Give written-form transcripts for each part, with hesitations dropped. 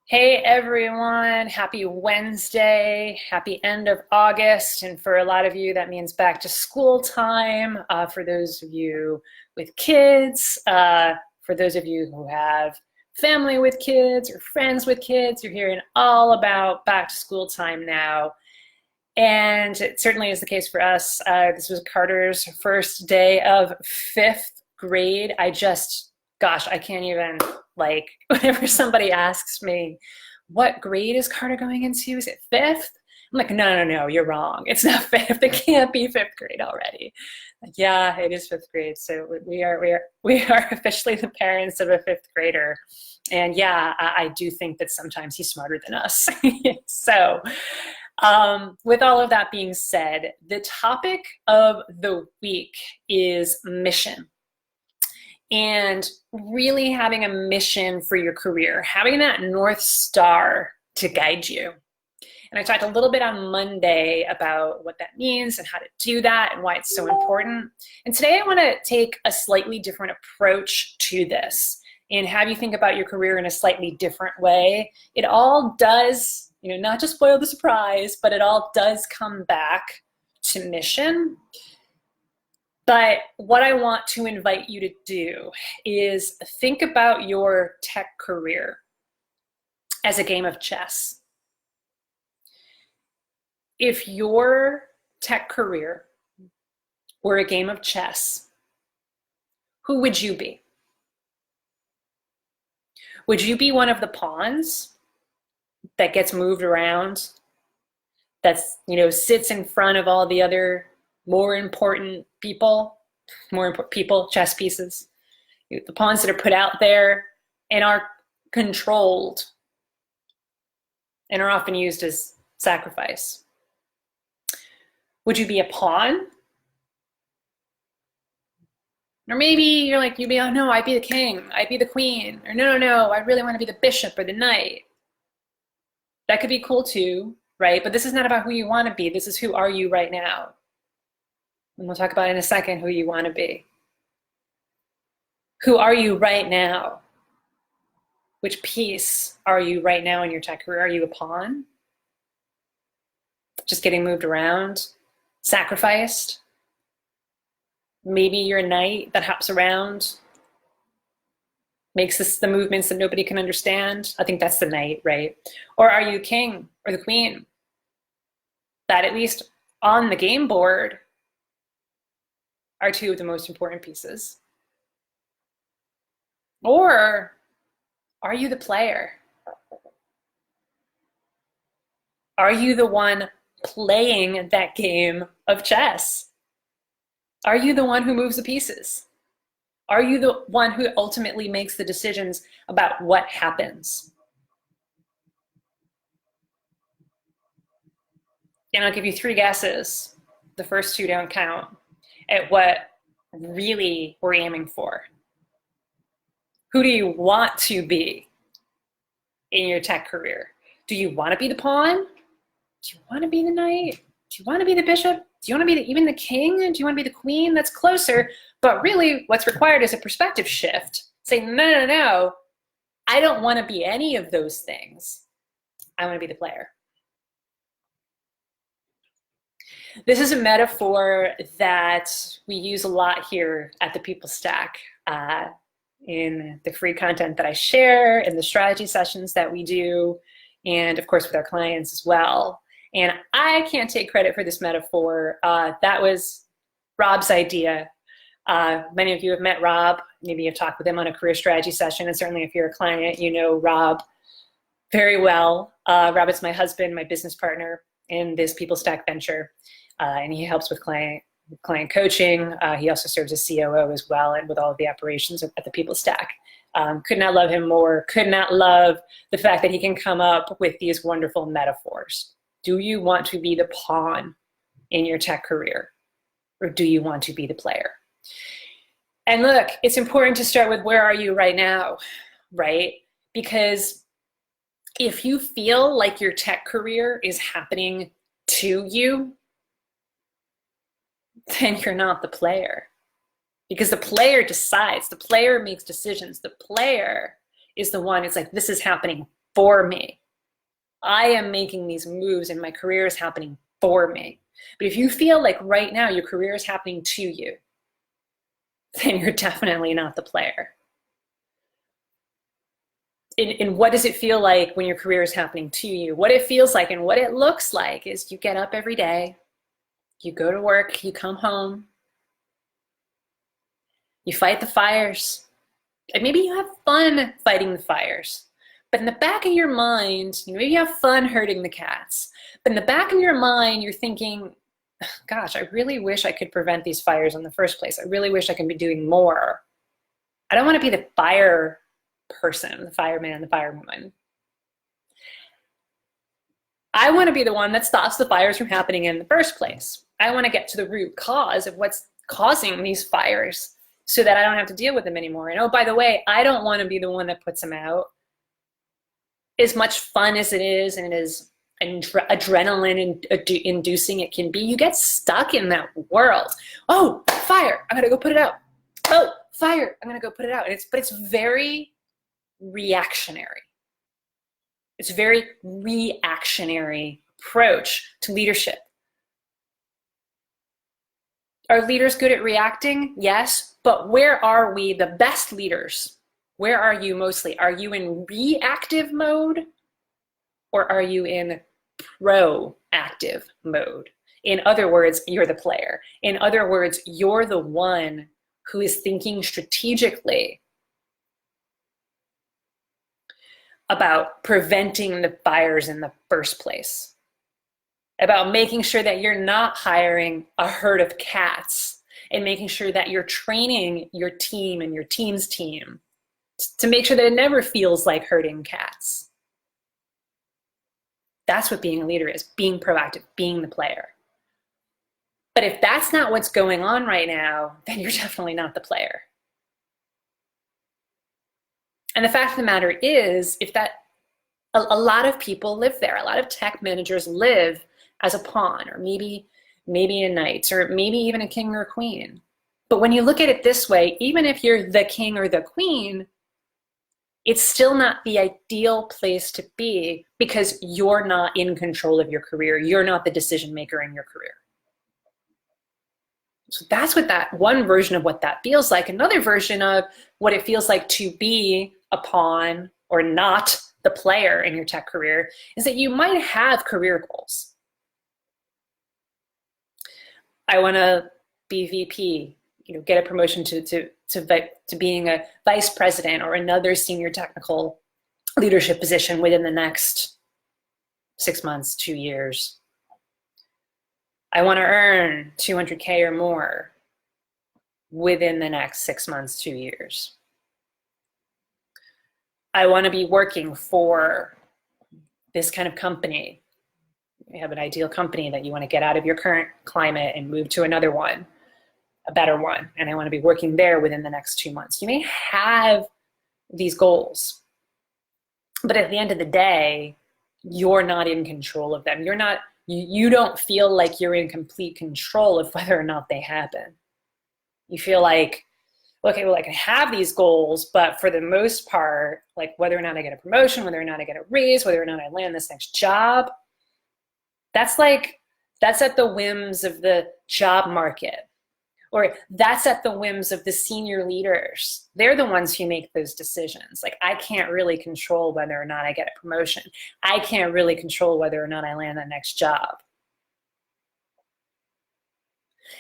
Hey everyone, happy Wednesday, happy end of August. And for a lot of you, that means back to school time. For those of you with kids, for those of you who have family with kids or friends with kids, you're hearing all about back to school time now. And it certainly is the case for us. This was Carter's first day of fifth grade. Gosh, I can't even, like, whenever somebody asks me, what grade is Carter going into? Is it fifth? I'm like, no, you're wrong. It's not fifth. It can't be fifth grade already. Like, yeah, it is fifth grade. So we are officially the parents of a fifth grader. And yeah, I do think that sometimes he's smarter than us. So with all of that being said, the topic of the week is mission and really having a mission for your career, having that North Star to guide you. And I talked a little bit on Monday about what that means and how to do that and why it's so important. And today I want to take a slightly different approach to this and have you think about your career in a slightly different way. It all does, not to spoil the surprise, but it all does come back to mission. But what I want to invite you to do is think about your tech career as a game of chess. If your tech career were a game of chess, who would you be? Would you be one of the pawns that gets moved around, that's, sits in front of all the other more important people, chess pieces, the pawns that are put out there and are controlled and are often used as sacrifice? Would you be a pawn? Or maybe you'd be, oh no, I'd be the king, I'd be the queen. Or no, I really want to be the bishop or the knight. That could be cool too, right? But this is not about who you want to be. This is who are you right now. And we'll talk about in a second who you want to be. Who are you right now? Which piece are you right now in your tech career? Are you a pawn? Just getting moved around? Sacrificed? Maybe you're a knight that hops around, makes the movements that nobody can understand. I think that's the knight, right? Or are you king or the queen? That, at least on the game board, are two of the most important pieces. Or are you the player? Are you the one playing that game of chess? Are you the one who moves the pieces? Are you the one who ultimately makes the decisions about what happens? And I'll give you three guesses. The first two don't count at what really we're aiming for. Who do you want to be in your tech career? Do you want to be the pawn? Do you want to be the knight? Do you want to be the bishop? Do you want to be even the king? Do you want to be the queen? That's closer. But really, what's required is a perspective shift. Say, no. I don't want to be any of those things. I want to be the player. This is a metaphor that we use a lot here at the People Stack in the free content that I share, in the strategy sessions that we do, and of course with our clients as well. And I can't take credit for this metaphor. That was Rob's idea. Many of you have met Rob. Maybe you've talked with him on a career strategy session. And certainly if you're a client, you know Rob very well. Rob is my husband, my business partner in this People Stack venture. And he helps with client coaching. He also serves as COO as well, and with all of the operations at the People Stack. Could not love him more. Could not love the fact that he can come up with these wonderful metaphors. Do you want to be the pawn in your tech career, or do you want to be the player? And look, it's important to start with where are you right now, right? Because if you feel like your tech career is happening to you, then you're not the player. Because the player decides, the player makes decisions, the player is the one, it's like, this is happening for me. I am making these moves and my career is happening for me. But if you feel like right now your career is happening to you, then you're definitely not the player. And what does it feel like when your career is happening to you? What it feels like and what it looks like is you get up every day, you go to work, you come home, you fight the fires, and maybe you have fun fighting the fires. But in the back of your mind, maybe you have fun hurting the cats. But in the back of your mind, you're thinking, gosh, I really wish I could prevent these fires in the first place. I really wish I could be doing more. I don't want to be the fire person, the fireman, the firewoman. I want to be the one that stops the fires from happening in the first place. I want to get to the root cause of what's causing these fires so that I don't have to deal with them anymore. And oh, by the way, I don't want to be the one that puts them out. As much fun as it is and as adrenaline inducing it can be, you get stuck in that world. Oh, fire, I'm gonna go put it out. Oh, fire, I'm gonna go put it out. But it's very reactionary. It's a very reactionary approach to leadership. Are leaders good at reacting? Yes, but where are we the best leaders? Where are you mostly? Are you in reactive mode or are you in proactive mode? In other words, you're the player. In other words, you're the one who is thinking strategically about preventing the fires in the first place, about making sure that you're not hiring a herd of cats and making sure that you're training your team and your team's team to make sure that it never feels like herding cats. That's what being a leader is, being proactive, being the player. But if that's not what's going on right now, then you're definitely not the player. And the fact of the matter is, if that a lot of people live there, a lot of tech managers live as a pawn, or maybe a knight, or maybe even a king or a queen. But when you look at it this way, even if you're the king or the queen, it's still not the ideal place to be because you're not in control of your career. You're not the decision maker in your career. So that's what that one version of what that feels like. Another version of what it feels like to be a pawn or not the player in your tech career is that you might have career goals. I want to be VP, get a promotion to being a vice president or another senior technical leadership position within the next 6 months, 2 years. I want to earn 200K or more within the next 6 months, 2 years. I want to be working for this kind of company. You have an ideal company that you want to get out of your current climate and move to another one, a better one, and I want to be working there within the next 2 months. You may have these goals, but at the end of the day, you're not in control of them. You don't feel like you're in complete control of whether or not they happen. You feel like, okay, well, I can have these goals, but for the most part, like whether or not I get a promotion, whether or not I get a raise, whether or not I land this next job, that's at the whims of the job market. Or that's at the whims of the senior leaders. They're the ones who make those decisions. Like, I can't really control whether or not I get a promotion. I can't really control whether or not I land that next job.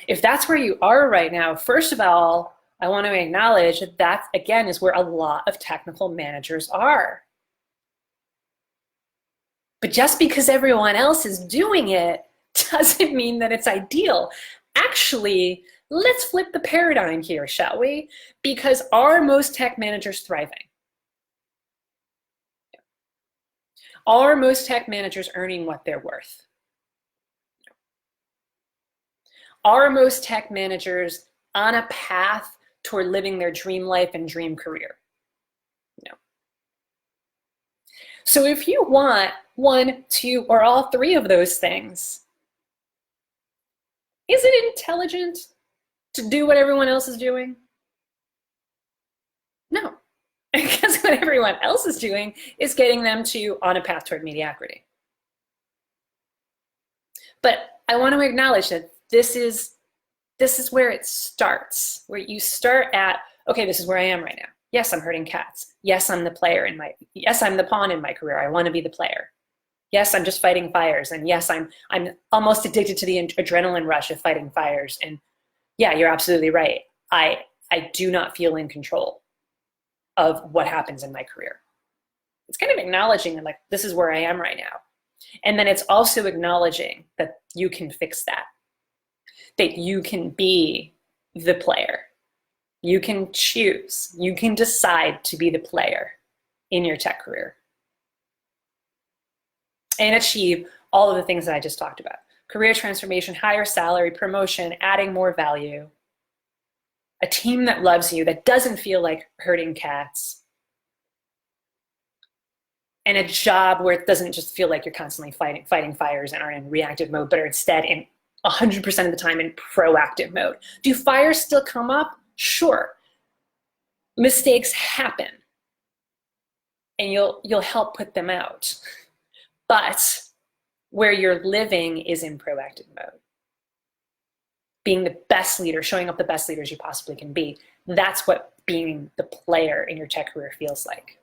If that's where you are right now, first of all, I want to acknowledge that again, is where a lot of technical managers are. But just because everyone else is doing it doesn't mean that it's ideal. Actually, let's flip the paradigm here, shall we? Because are most tech managers thriving? Are most tech managers earning what they're worth? Are most tech managers on a path toward living their dream life and dream career? No. So if you want one, two, or all three of those things, is it intelligent to do what everyone else is doing? No, because what everyone else is doing is getting them to on a path toward mediocrity. But I want to acknowledge that this is where it starts, where you start at, okay, this is where I am right now. Yes, I'm herding cats. Yes, I'm the player yes, I'm the pawn in my career. I want to be the player. Yes, I'm just fighting fires. And yes, I'm almost addicted to the adrenaline rush of fighting fires. And yeah, you're absolutely right. I do not feel in control of what happens in my career. It's kind of acknowledging that, like, this is where I am right now. And then it's also acknowledging that you can fix that you can be the player. You can choose, you can decide to be the player in your tech career and achieve all of the things that I just talked about. Career transformation, higher salary, promotion, adding more value, a team that loves you, that doesn't feel like herding cats, and a job where it doesn't just feel like you're constantly fighting fires and are in reactive mode, but are instead in 100% of the time in proactive mode. Do fires still come up? Sure. Mistakes happen, and you'll help put them out. But where you're living is in proactive mode. Being the best leader, showing up the best leaders you possibly can be. That's what being the player in your tech career feels like.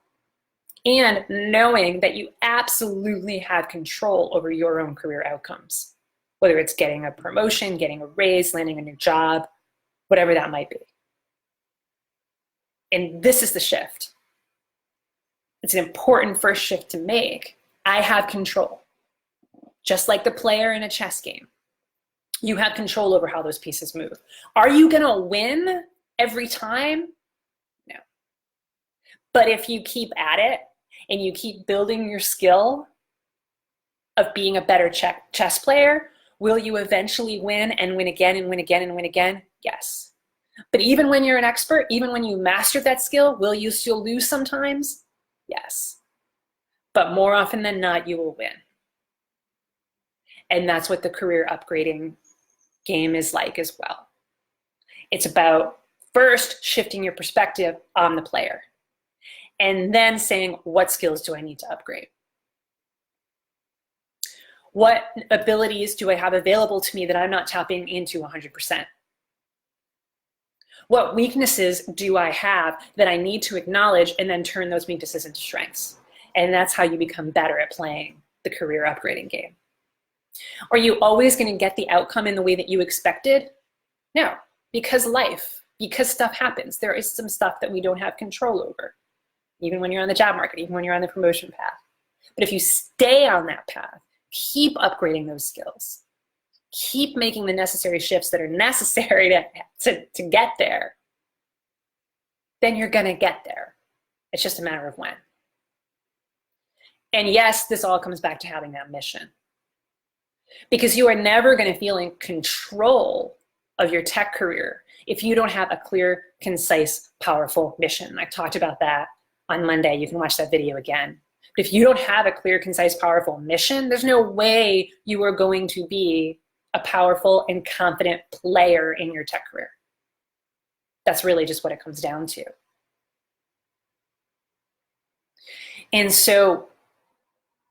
And knowing that you absolutely have control over your own career outcomes, whether it's getting a promotion, getting a raise, landing a new job, whatever that might be. And this is the shift. It's an important first shift to make. I have control. Just like the player in a chess game. You have control over how those pieces move. Are you gonna win every time? No. But if you keep at it and you keep building your skill of being a better chess player, will you eventually win and win again and win again and win again? Yes. But even when you're an expert, even when you mastered that skill, will you still lose sometimes? Yes. But more often than not, you will win. And that's what the career upgrading game is like as well. It's about first shifting your perspective on the player and then saying, what skills do I need to upgrade? What abilities do I have available to me that I'm not tapping into 100%? What weaknesses do I have that I need to acknowledge and then turn those weaknesses into strengths? And that's how you become better at playing the career upgrading game. Are you always going to get the outcome in the way that you expected? No, because stuff happens. There is some stuff that we don't have control over, even when you're on the job market, even when you're on the promotion path. But if you stay on that path, keep upgrading those skills, keep making the necessary shifts that are necessary to get there, then you're going to get there. It's just a matter of when. And yes, this all comes back to having that mission. Because you are never going to feel in control of your tech career if you don't have a clear, concise, powerful mission. I talked about that on Monday. You can watch that video again. But if you don't have a clear, concise, powerful mission, there's no way you are going to be a powerful and confident player in your tech career. That's really just what it comes down to. And so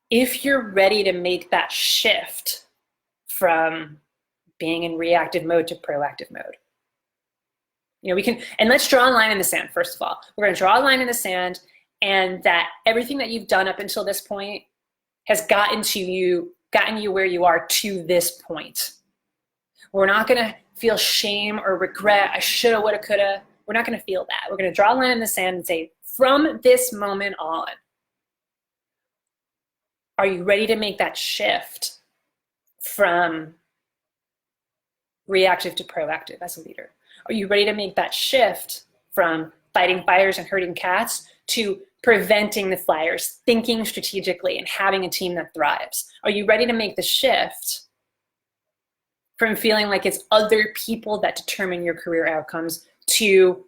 if you're ready to make that shift from being in reactive mode to proactive mode, we can, and let's draw a line in the sand, first of all. We're going to draw a line in the sand, and that everything that you've done up until this point has gotten you where you are to this point. We're not going to feel shame or regret, I shoulda, woulda, coulda. We're not going to feel that. We're going to draw a line in the sand and say, from this moment on, are you ready to make that shift from reactive to proactive as a leader? Are you ready to make that shift from fighting fires and herding cats to preventing the fires, thinking strategically, and having a team that thrives? Are you ready to make the shift from feeling like it's other people that determine your career outcomes to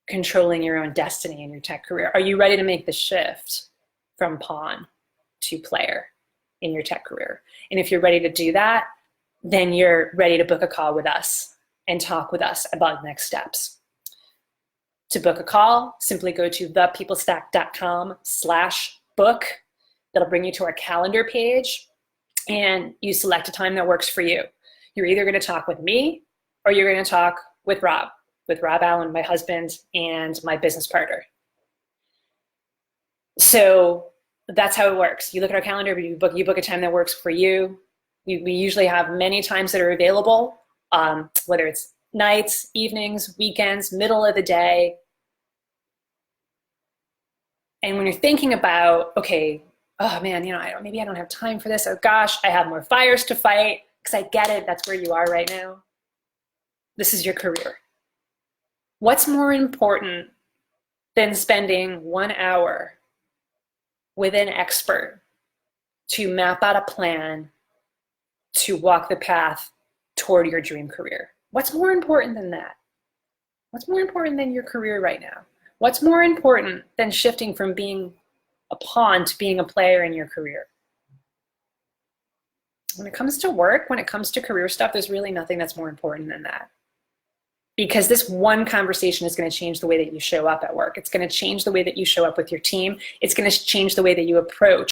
controlling your own destiny in your tech career? Are you ready to make the shift from pawn to player in your tech career? And if you're ready to do that, then you're ready to book a call with us and talk with us about next steps. To book a call, simply go to thepeoplestack.com/book. That'll bring you to our calendar page, and you select a time that works for you. You're either going to talk with me or you're going to talk with Rob Allen, my husband, and my business partner. So that's how it works. You look at our calendar, you book a time that works for you. We usually have many times that are available, whether it's nights, evenings, weekends, middle of the day. And when you're thinking about, okay, oh man, maybe I don't have time for this. Oh gosh, I have more fires to fight, because I get it. That's where you are right now. This is your career. What's more important than spending 1 hour with an expert to map out a plan to walk the path toward your dream career? What's more important than that? What's more important than your career right now? What's more important than shifting from being a pawn to being a player in your career? When it comes to work, when it comes to career stuff, there's really nothing that's more important than that. Because this one conversation is going to change the way that you show up at work. It's going to change the way that you show up with your team. It's going to change the way that you approach